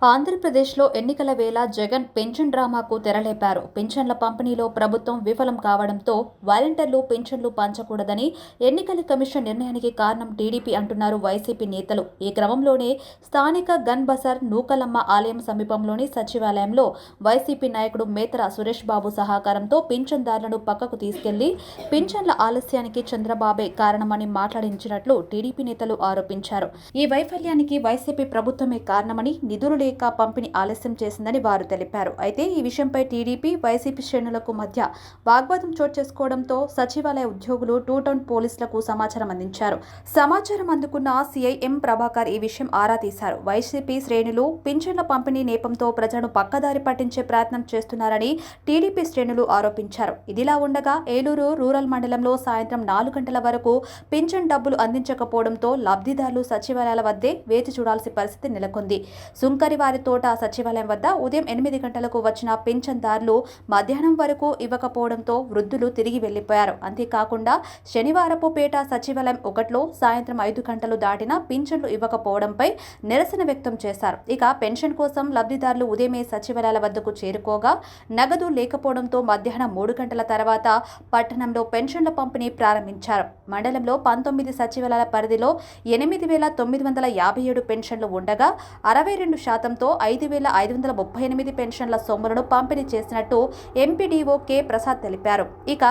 ఆంధ్రప్రదేశ్లో ఎన్నికల వేళ జగన్ పెన్షన్ డ్రామాకు తెరలేపారు. పెన్షన్ల పంపిణీలో ప్రభుత్వం విఫలం కావడంతో వాలంటీర్లు పెన్షన్లు పంచకూడదని ఎన్నికల కమిషన్ నిర్ణయానికి కారణం టీడీపీ అంటున్నారు వైసీపీ నేతలు. ఈ క్రమంలోనే స్థానిక గన్ బజార్ నూకలమ్మ ఆలయం సమీపంలోని సచివాలయంలో వైసీపీ నాయకుడు మేతర సురేష్ బాబు సహకారంతో పింఛన్దారులను పక్కకు తీసుకెళ్లి పింఛన్ల ఆలస్యానికి చంద్రబాబే కారణమని మాట్లాడించినట్లు టీడీపీ నేతలు ఆరోపించారు. ఈ వైఫల్యానికి వైసీపీ ప్రభుత్వమే కారణమని, నిధులు పంపిణీ ఆలస్యం చేసిందని వారు తెలిపారు. అయితే ఈ విషయంపై టీడీపీ, వైసీపీ శ్రేణులకు మధ్య వాగ్వాదం చోటు చేసుకోవడంతో సచివాలయ ఉద్యోగులు టూ టౌన్ పోలీసులకు సమాచారం అందించారు. సమాచారం అందుకున్న సీఐ ఎం ప్రభాకర్ ఈ విషయం ఆరా తీశారు. వైసీపీ శ్రేణులు పింఛన్ల పంపిణీ నేపంతో ప్రజలను పక్కదారి పట్టించే ప్రయత్నం చేస్తున్నారని టీడీపీ శ్రేణులు ఆరోపించారు. ఇదిలా ఉండగా ఏలూరు రూరల్ మండలంలో సాయంత్రం 4 గంటల వరకు పింఛన్ డబ్బులు అందించకపోవడంతో లబ్ధిదారులు సచివాలయాల వద్దే వేచి చూడాల్సిన పరిస్థితి నెలకొంది. సుంకరి వారి తోట సచివాలయం వద్ద ఉదయం 8 గంటలకు వచ్చిన పింఛన్దారులు మధ్యాహ్నం వరకు ఇవ్వకపోవడంతో వృద్ధులు తిరిగి వెళ్లిపోయారు. అంతేకాకుండా శనివారపు పేట సచివాలయం 1లో సాయంత్రం 5 గంటలు దాటినా పింఛన్లు ఇవ్వకపోవడంపై నిరసన వ్యక్తం చేశారు. ఇక పెన్షన్ కోసం లబ్ధిదారులు ఉదయమే సచివాలయాల వద్దకు చేరుకోగా నగదు లేకపోవడంతో మధ్యాహ్నం 3 గంటల తర్వాత పట్టణంలో పెన్షన్ల పంపిణీ ప్రారంభించారు. మండలంలో 19 సచివాలయాల పరిధిలో 8,957 పెన్షన్లు ఉండగా 62% 5,538 పెన్షన్ల సొమ్ములను పంపిణీ చేసినట్టు ఎంపీడీఓ కె ప్రసాద్ తెలిపారు. ఇక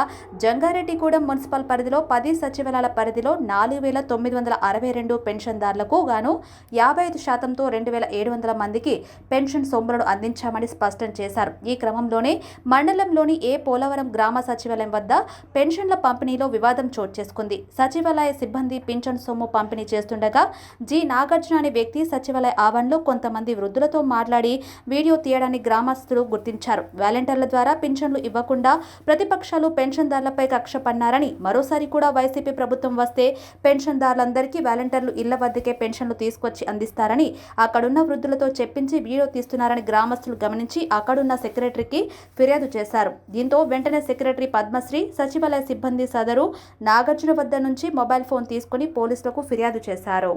జంగారెడ్డిగూడెం మున్సిపల్ పరిధిలో 10 సచివాలయాల పరిధిలో 4,962 పెన్షన్దారులకు గాను 55% 2,700 మందికి పెన్షన్ సొమ్ములను అందించామని స్పష్టం చేశారు. ఈ క్రమంలోనే మండలంలోని పోలవరం గ్రామ సచివాలయం వద్ద పెన్షన్ల పంపిణీలో వివాదం చోటు చేసుకుంది. సచివాలయ సిబ్బంది పింఛన్ సొమ్ము పంపిణీ చేస్తుండగా జి నాగార్జున అనే వ్యక్తి సచివాలయ ఆవరణలో కొంతమంది వృద్ధులతో మాట్లాడి వీడియో తీయడాన్ని గ్రామస్తులు గుర్తించారు. వాలంటీర్ల ద్వారా పింఛన్లు ఇవ్వకుండా ప్రతిపక్షాలు పెన్షన్దారులపై కక్ష పన్నారని, మరోసారి కూడా వైసీపీ ప్రభుత్వం వస్తే పెన్షన్దారులందరికీ వాలంటీర్లు ఇళ్ల వద్దకే పెన్షన్లు తీసుకొచ్చి అందిస్తారని అక్కడున్న వృద్ధులతో చెప్పించి వీడియో తీస్తున్నారని గ్రామస్తులు గమనించి అక్కడున్న సెక్రటరీకి ఫిర్యాదు చేశారు. దీంతో వెంటనే సెక్రటరీ పద్మశ్రీ సచివాలయ సిబ్బంది సదరు నాగార్జున వద్ద నుంచి మొబైల్ ఫోన్ తీసుకుని పోలీసులకు ఫిర్యాదు చేశారు.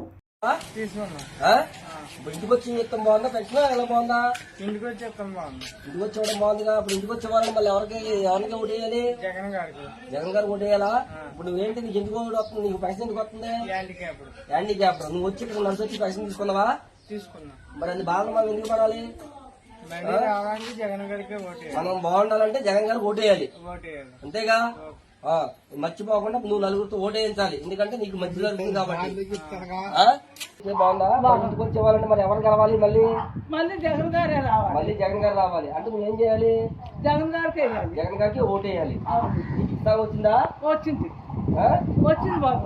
ఇంటికి వచ్చి చెప్తాం బాగుందా? పెన్షన్ ఎలా బాగుందా? ఇంటికి వచ్చి చెప్తాం బాగుంది. ఇంటికి వచ్చేవాడు బాగుందిగా. ఇప్పుడు ఇంటికి వచ్చేవాళ్ళని మళ్ళీ ఎవరికి ఓటేయాలి? జగన్ గారికి. జగన్ గారికి ఓటేయాలా? ఇప్పుడు నువ్వేంటి, నీకు ఎందుకు ఓటు వస్తుంది? నీకు పెన్షన్ ఎందుకు వస్తుంది? హ్యాండిక్యాప్. నువ్వు వచ్చి ఇక్కడ నడిచి వచ్చి పెన్షన్ తీసుకున్నావా? తీసుకున్నా. మరి అది బాగా మనం ఎందుకు పడాలి? జగన్ గారికి మనం బాగుండాలంటే జగన్ గారికి ఓటేయాలి, అంతేగా? మర్చిపోకుండా నువ్వు నలుగురితో ఓటేయించాలి, ఎందుకంటే నీకు మంచి జరుగుతుంది కాబట్టి. బాగుందా? ఇంటికి వచ్చేవాళ్ళంటే మరి ఎవరు కలవాలి? మళ్ళీ జగన్ గారు రావాలి అంటే నువ్వేం చేయాలి? జగన్ గారికి ఓటేయాలి. నీకు ఇస్తా వచ్చిందా? వచ్చింది బాబు.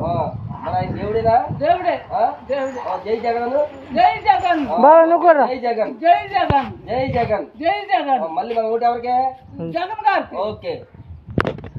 మరి ఆయన దేవుడేనా? దేవుడే. జై జగన్, జై జగన్, జై జగన్, జై జగన్, జై జగన్, జై జగన్. మళ్ళీ మన ఓటు ఎవరికే? జగన్ గారికి. ఓకే.